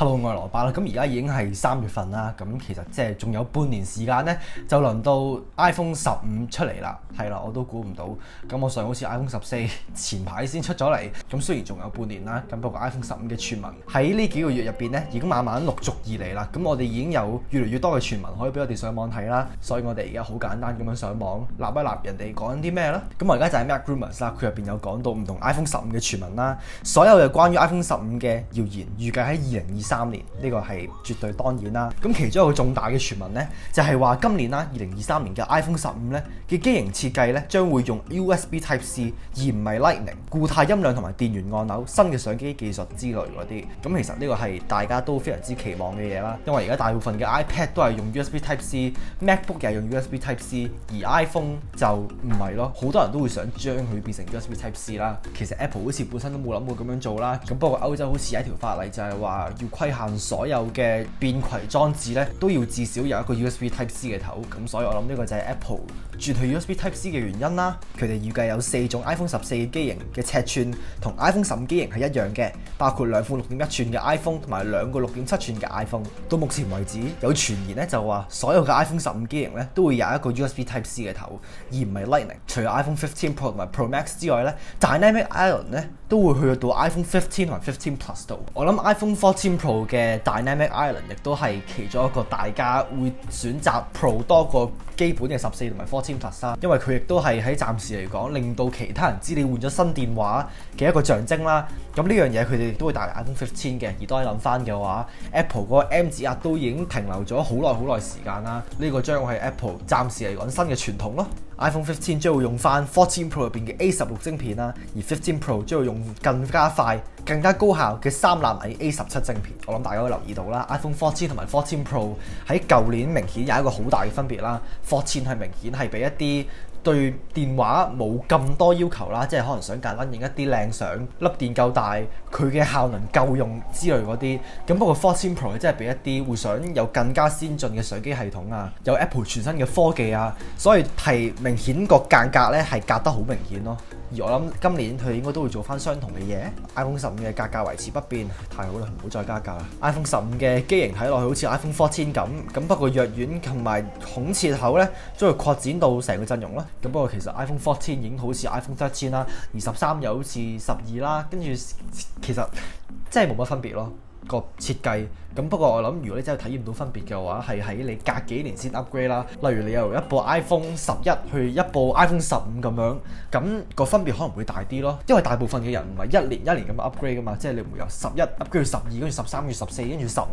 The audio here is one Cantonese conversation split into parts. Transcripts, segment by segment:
Hello，我係羅伯啦。咁而家已經係3月份啦，咁其實即係仲有半年時間咧，就輪到 iPhone 15出嚟啦。係啦，我都估唔到。咁我上好似 iPhone 14前排先出咗嚟，咁雖然仲有半年啦，咁不過 iPhone 15嘅傳聞喺呢幾個月入邊咧，已經慢慢陸續而嚟啦。咁我哋已經有越嚟越多嘅傳聞可以俾我哋上網睇啦，所以我哋而家好簡單咁樣上網立一立人哋講緊啲咩啦。咁我而家就係 Mac Rumors 啦，佢入邊有講到唔同 iPhone 15嘅傳聞啦，所有嘅關於 iPhone 15嘅謠言，預計喺2023年，呢個係絕對當然啦。咁其中一個重大嘅傳聞呢，就係話今年啦，2023年嘅 iPhone 15呢嘅機型設計呢，將會用 USB Type C 而唔係 Lightning、固態音量同埋電源按鈕、新嘅相機技術之類嗰啲。咁其實呢個係大家都非常之期望嘅嘢啦，因為而家大部分嘅 iPad 都係用 USB Type C，MacBook 又係用 USB Type C， 而 iPhone 就唔係咯。好多人都會想將佢變成 USB Type C 啦。其實 Apple 好似本身都冇諗過咁樣做啦。咁不過歐洲好似有一條法例就係話要規限所有嘅便攜裝置咧，都要至少有一個 USB Type C 嘅頭。咁所以我諗呢個就係 Apple 轉去 USB Type C 嘅原因啦。佢哋預計有4種 iPhone 14機型嘅尺寸同 iPhone 15機型係一樣嘅，包括2款6.1寸嘅 iPhone 同埋2個6.7寸嘅 iPhone。到目前為止，有傳言咧就話所有嘅 iPhone 15機型咧都會有一個 USB Type C 嘅頭，而唔係 Lightning。除咗 iPhone 15 Pro 同埋 Pro Max 之外咧，Dynamic Island 咧都會去到 iPhone 15同埋15 Plus 度。我諗 iPhone 14 Pro 嘅 Dynamic Island 亦都係其中一個大家會選擇 Pro 多過基本嘅14同埋14 Plus 啦，因為佢亦都係喺暫時嚟講令到其他人知你換咗新電話嘅一個象徵啦。咁呢樣嘢佢哋亦都會帶嚟 iPhone 15嘅。而當你諗翻嘅話 ，Apple 嗰個 M 指壓都已經停留咗好耐時間啦。呢個將會係 Apple 暫時嚟講新嘅傳統咯。iPhone 15將會用翻14 Pro 入邊嘅 A16 晶片啦，而15 Pro 將會用更加快、更加高效嘅3納米 A17 晶片。我諗大家都留意到啦 ，iPhone 14同埋14 Pro 喺舊年明顯有一個好大嘅分別啦。14係明顯係俾一啲對電話冇咁多要求啦，即係可能想簡單影一啲靚相，粒電夠大，佢嘅效能夠用之類嗰啲。咁不過14 Pro 真係俾一啲會想有更加先進嘅相機系統啊，有 Apple 全新嘅科技啊，所以係明顯個間隔咧係隔得好明顯咯。而我諗今年佢應該都會做翻相同嘅嘢。iPhone 15嘅價格維持不變，太好啦，唔好再加價啦。iPhone 15嘅機型睇落去好似 iPhone 14咁，不過藥丸同埋孔切口咧將會擴展到成個陣容啦。咁不過其實 iPhone 14已經好似 iPhone 13啦，而13又好似12啦，跟住其實真係冇乜分別咯。個設計咁，不過我諗如果你真係體驗到分別嘅話，係喺你隔幾年先 upgrade 啦。例如你由一部 iPhone 11去一部 iPhone 15咁樣，咁個分別可能會大啲咯。因為大部分嘅人唔係一年咁 upgrade 噶嘛，即係你唔會由11 upgrade 到12，跟住13跟住14跟住15，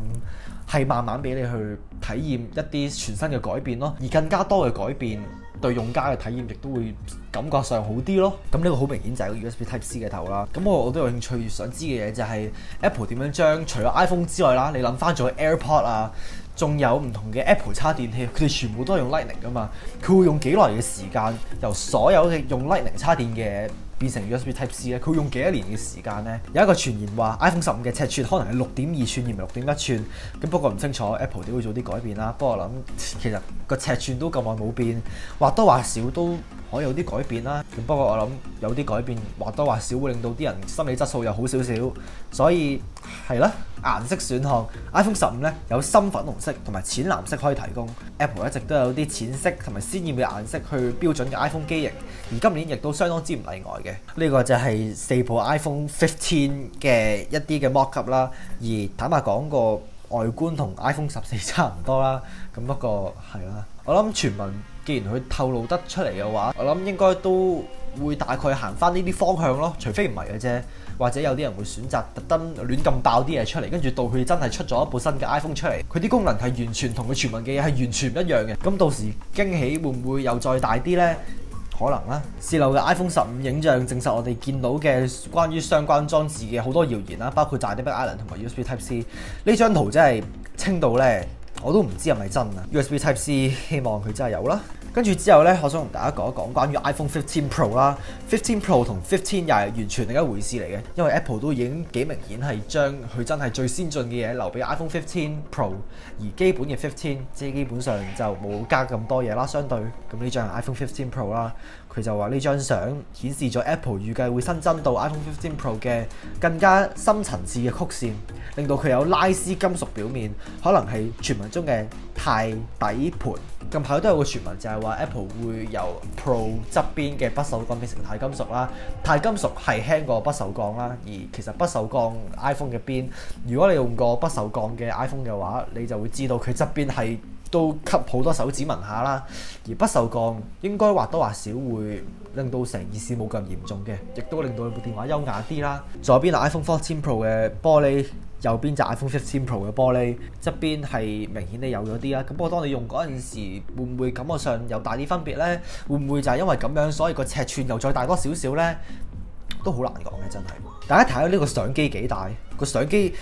係慢慢俾你去體驗一啲全新嘅改變咯。而更加多嘅改變對用家嘅體驗亦都會感覺上好啲咯。咁呢個好明顯就係個 USB Type C 嘅頭啦。咁我都有興趣想知嘅嘢就係 Apple 點樣將除咗 iPhone 之外啦，你諗翻咗 AirPod 啊，仲有唔同嘅 Apple 叉電器，佢哋全部都係用 Lightning 噶嘛。佢會用幾耐嘅時間由所有嘅用 Lightning 叉電嘅變成 USB Type C 咧？佢會用幾多年嘅時間呢？有一個傳言話 iPhone 15嘅尺寸可能係6.2寸而唔係6.1寸。咁不過唔清楚 Apple 點會做啲改變啦。不過我諗其實個尺寸都咁耐冇變，或多或少都可以有啲改變啦。咁不過我諗有啲改變或多或少會令到啲人心理質素又好少少。所以係啦，顏色選項 iPhone 15咧有深粉紅色同埋淺藍色可以提供。Apple 一直都有啲淺色同埋鮮豔嘅顏色去標準嘅 iPhone 機型，而今年亦都相當之唔例外嘅。呢個就係4部 iPhone 15嘅一啲嘅 mock-up 啦。而坦白講個外觀同 iPhone 14差唔多啦。咁不過係啦，我諗傳聞既然佢透露得出嚟嘅話，我諗應該都會大概行翻呢啲方向咯。除非唔係嘅啫，或者有啲人會選擇特登亂咁爆啲嘢出嚟，跟住到佢真係出咗一部新嘅 iPhone 出嚟，佢啲功能係完全同佢傳聞嘅嘢係完全唔一樣嘅。咁到時驚喜會唔會又再大啲呢？可能啦。洩漏嘅 iPhone 15影像證實我哋見到嘅關於相關裝置嘅好多謠言啦，包括 Dynamic Island 同埋 USB Type C。呢張圖真係清到呢，我都唔知係咪真啊。USB Type C 希望佢真係有啦。跟住之後呢，我想同大家講一講關於 iPhone 15 Pro 啦。15 Pro 同15又係完全另一回事嚟嘅，因為 Apple 都已經幾明顯係將佢真係最先進嘅嘢留俾 iPhone 15 Pro， 而基本嘅15即係基本上就冇加咁多嘢啦。相對咁呢張係 iPhone 15 Pro 啦。佢就話呢張相顯示咗 Apple 預計會新增到 iPhone 15 Pro 嘅更加深層次嘅曲線，令到佢有拉絲金屬表面，可能係傳聞中嘅鈦底盤。近排都有個傳聞就係話 Apple 會由 Pro 側邊嘅不鏽鋼變成鈦金屬啦。鈦金屬係輕過不鏽鋼啦，而其實不鏽鋼 iPhone 嘅邊，如果你用過不鏽鋼嘅 iPhone 嘅話，你就會知道佢側邊係都吸好多手指紋下啦。而不鏽鋼應該或多或少會令到成件事冇咁嚴重嘅，亦都令到你部電話優雅啲啦。左邊係 iPhone 14 Pro 嘅玻璃，右邊就 iPhone 15 Pro 嘅玻璃，側邊係明顯地有咗啲啦。咁不過當你用嗰陣時，會唔會感覺上有大啲分別呢？會唔會就係因為咁樣，所以個尺寸又再大多少少呢？都好難講嘅，真係。大家睇下呢個相機幾大？個相機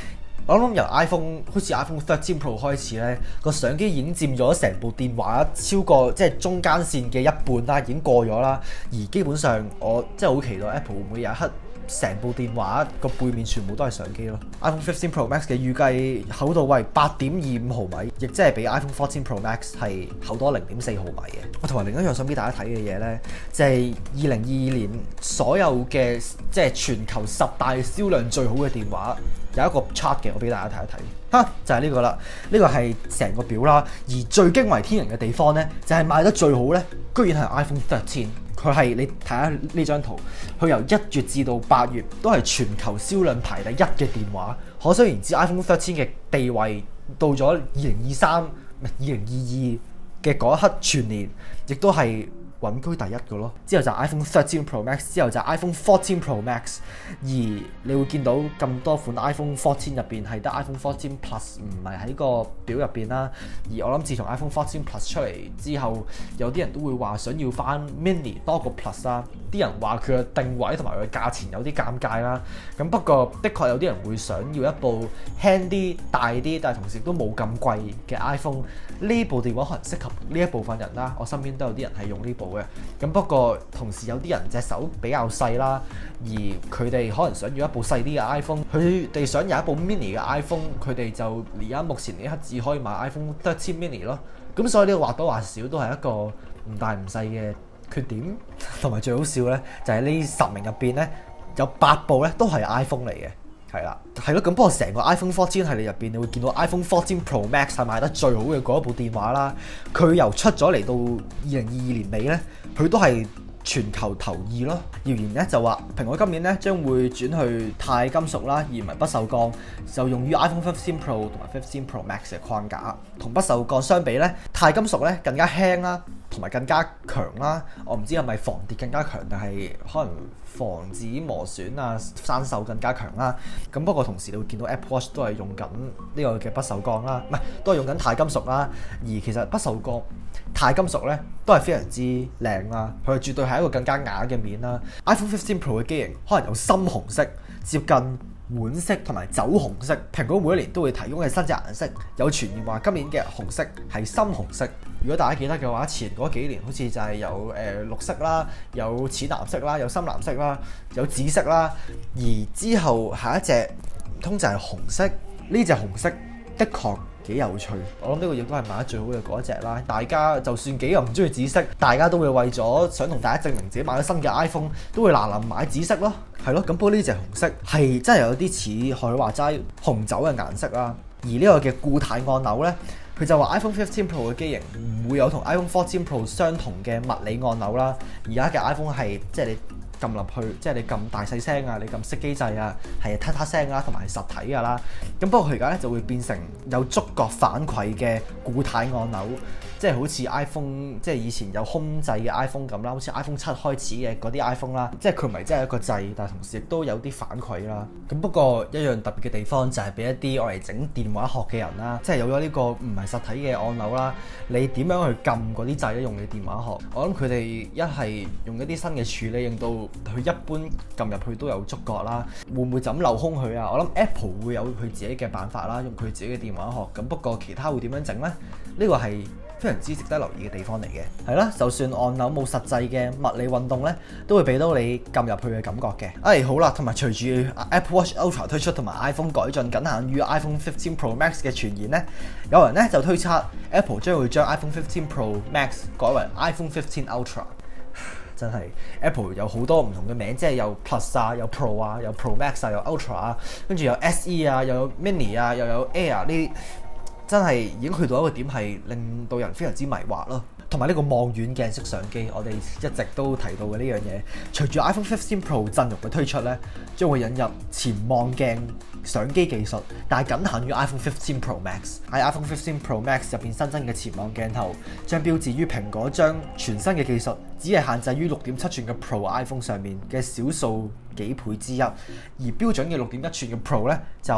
我諗由 iPhone 好似 iPhone 13 Pro 開始咧，個相機已經佔咗成部電話超過即係中間線嘅一半啦，已經過咗啦。而基本上我真係好期待 Apple 會唔會有一刻成部電話個背面全部都係相機咯。iPhone 15 Pro Max 嘅預計厚度為 8.25 毫米，亦即係比 iPhone 14 Pro Max 係厚多 0.4 毫米嘅。我同埋另一樣想俾大家睇嘅嘢咧，就係2022年所有嘅即係全球10大銷量最好嘅電話。有一個 chart 嘅，我俾大家睇一睇，就係呢個啦。呢個係成個表啦。而最驚為天人嘅地方咧，就係賣得最好咧，居然係 iPhone 13。佢係你睇下呢張圖，佢由1月至到8月都係全球銷量排第一嘅電話。可想而知 iPhone 13嘅地位到咗2022嘅嗰一刻全年，亦都係穩居第一嘅咯。之後就係 iPhone 13 Pro Max， 之後就係 iPhone 14 Pro Max。而你會見到咁多款 iPhone 14入邊係得 iPhone 14 Plus 唔係喺個表入邊啦。而我諗自從 iPhone 14 Plus 出嚟之後，有啲人都會話想要翻 Mini 多過 Plus 啦。啲人話佢嘅定位同埋佢嘅價錢有啲尷尬啦。咁不過的確有啲人會想要一部輕啲、大啲，但係同時都冇咁貴嘅 iPhone。呢部電話可能適合呢一部分人啦。我身邊都有啲人係用呢部嘅。咁不過同時有啲人隻手比較細啦，而佢哋可能想要一部細啲嘅 iPhone， 佢哋想有一部 mini 嘅 iPhone， 佢哋就而家目前呢刻只可以買 iPhone 13 mini 咯。咁所以呢個或多或少都係一個唔大唔細嘅缺點。同埋最好笑咧，就係呢10名入邊咧，有8部咧都係 iPhone 嚟嘅。係啦，係咯，咁不過成個 iPhone 14系列入邊，你會見到 iPhone 14 Pro Max 係賣得最好嘅嗰一部電話啦。佢由出咗嚟到2022年尾咧，佢都係全球頭2咯。謠言咧就話蘋果今年咧將會轉去鈦金屬啦，而唔係不鏽鋼，就用於 iPhone 15 Pro 同埋15 Pro Max 嘅框架。同不鏽鋼相比咧，鈦金屬咧更加輕啦，同埋更加強啦。我唔知係咪防跌更加強，但係可能防止磨損啊、生鏽更加強啦。咁不過同時你會見到 Apple Watch 都係用緊呢個嘅不鏽鋼啦，唔係都係用緊鈦金屬啦。而其實不鏽鋼、鈦金屬咧都係非常之靚啦，佢絕對係一個更加雅嘅面啦。iPhone 15 Pro 嘅機型可能有深紅色、接近碗色同埋酒紅色。蘋果每一年都會提供嘅新隻顏色，有傳言話今年嘅紅色係深紅色。如果大家記得嘅話，前嗰幾年好似就係有綠色啦，有淺藍色啦，有深藍色啦，有紫色啦。而之後下一隻唔通就係紅色。呢隻紅色的確幾有趣，我諗呢個亦都係賣得最好嘅嗰一隻啦。大家就算幾咁唔中意紫色，大家都會為咗想同大家證明自己買咗新嘅 iPhone， 都會嗱臨買紫色咯。係咯，咁不過呢隻紅色係真係有啲似學佢話齋紅酒嘅顏色啦。而呢個嘅固態按鈕呢，佢就話 iPhone 15 Pro 嘅機型唔會有同 iPhone 14 Pro 相同嘅物理按鈕啦。而家嘅 iPhone 係即係你撳入去，即係你撳大細聲啊，你撳熄機掣啊，係嗒嗒聲啦，同埋係實體㗎啦。咁不過佢而家咧就會變成有觸覺反饋嘅固態按鈕，即係好似 iPhone 即係以前有空掣嘅 iPhone 咁啦，好似 iPhone 7開始嘅嗰啲 iPhone 啦，即係佢唔係真係一個掣，但係同時亦都有啲反饋啦。咁不過一樣特別嘅地方就係俾一啲我嚟整電話殼嘅人啦，即係有咗呢個唔係實體嘅按鈕啦，你點樣去撳嗰啲掣咧？用你電話殼，我諗佢哋一係用一啲新嘅處理，令到佢一般撳入去都有觸覺啦。會唔會就咁漏空佢啊？我諗 Apple 會有佢自己嘅辦法啦，用佢自己嘅電話殼。咁不過其他會點樣整呢？呢個係非常之值得留意嘅地方嚟嘅。係啦，就算按鈕冇實際嘅物理運動咧，都會俾到你撳入去嘅感覺嘅。好啦，同埋隨住 Apple Watch Ultra 推出同埋 iPhone 改進僅限於 iPhone 15 Pro Max 嘅傳言咧，有人咧就推測 Apple 將會將 iPhone 15 Pro Max 改為 iPhone 15 Ultra。真係 Apple 有好多唔同嘅名，即係有 Plus 啊，有 Pro 啊，有 Pro Max 啊，有 Ultra 啊，跟住有 SE 啊，又有 Mini 啊，又有 Air 呢啲，真係已經去到一個點係令到人非常之迷惑咯。同埋呢個望遠鏡式相機，我哋一直都提到嘅呢樣嘢，隨住 iPhone 15 Pro 陣容嘅推出咧，將會引入前望鏡相機技術，但係僅限於 iPhone 15 Pro Max。喺 iPhone 15 Pro Max 入邊新增嘅前望鏡頭，將標誌於蘋果將全新嘅技術只係限制於6.7寸嘅 Pro iPhone 上面嘅少數幾倍之一，而標準嘅6.1寸嘅 Pro 咧就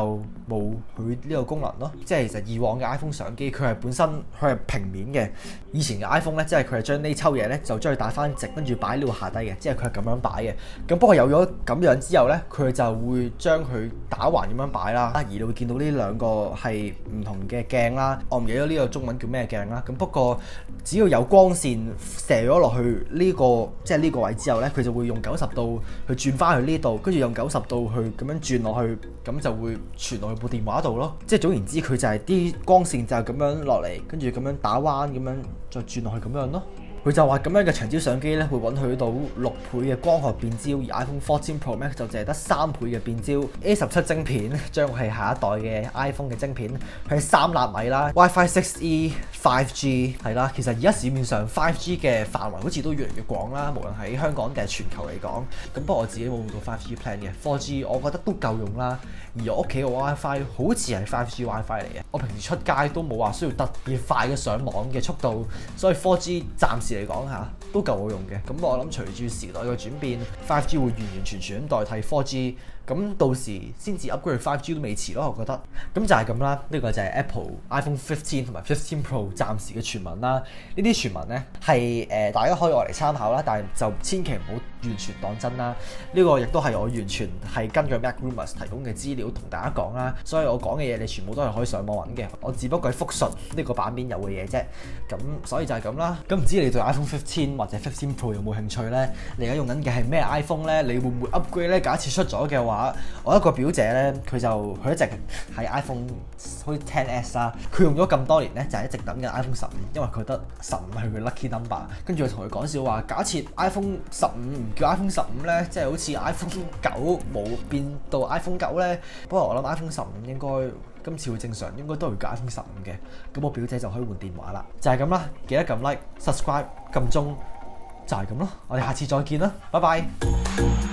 冇佢呢個功能咯。即係其實以往嘅 iPhone 相機佢係本身佢係平面嘅，以前嘅 iPhone 咧即係佢係將呢抽嘢咧就將佢打翻直，跟住擺呢度下低嘅，即係佢係咁樣擺嘅。咁不過有咗咁樣之後咧，佢就會將佢打橫咁樣擺啦。而你會見到呢兩個係唔同嘅鏡啦，我唔記得呢個中文叫咩鏡啦。咁不過只要有光線射咗落去呢個即係呢個位之後咧，佢就會用90度去轉翻去呢度，跟住用90度去咁樣轉落去，咁就會傳落去部電話度咯。即係總言之，佢就係啲光線就係咁樣落嚟，跟住咁樣打彎，咁樣再轉落去咁樣咯。佢就話咁樣嘅長焦相機咧，會允許到6倍嘅光學變焦，而 iPhone 14 Pro Max 就淨係得3倍嘅變焦。A17 晶片將係下一代嘅 iPhone 嘅晶片，佢係3納米啦 ，WiFi 6E 5G 係啦。其實而家市面上 5G 嘅範圍好似都越嚟越廣啦，無論喺香港定係全球嚟講。咁不過我自己冇用到 5G plan 嘅 4G， 我覺得都夠用啦。而我屋企嘅 WiFi 好似係 5G WiFi 嚟嘅，我平時出街都冇話需要特別快嘅上網嘅速度，所以 4G 暫時嚟講嚇都夠我用嘅。咁我諗隨住時代嘅轉變 ，5G 會完完全全代替 4G。咁到時先至 upgrade 5G 都未遲咯，我覺得。咁就係咁啦，呢個就係 Apple iPhone 15同埋15 Pro 暫時嘅傳聞啦。呢啲傳聞咧係大家可以攞嚟參考啦，但係就千祈唔好完全當真啦。呢個亦都係我完全係根據 MacRumors 提供嘅資料同大家講啦，所以我講嘅嘢你全部都係可以上網揾嘅，我只不過係複述呢個版面有嘅嘢啫。咁所以就係咁啦。咁唔知你對 iPhone 15或者15 Pro 有冇興趣呢？你而家用緊嘅係咩 iPhone 呢？你會唔會 upgrade 呢？假設出咗嘅話，我一個表姐咧，佢一直喺 iPhone 好似 10S 啦，佢用咗咁多年咧，就係一直等緊 iPhone 15，因為佢覺得15係佢 lucky number。跟住我同佢講笑話，假設 iPhone 15唔叫 iPhone 15咧，即係好似 iPhone 9冇變到 iPhone 9咧。不過我諗 iPhone 15應該今次會正常，應該都會叫 iPhone 15嘅。咁我表姐就可以換電話啦。就係咁啦，記得撳 like、subscribe、撳鐘，就係咁咯。我哋下次再見啦，拜拜。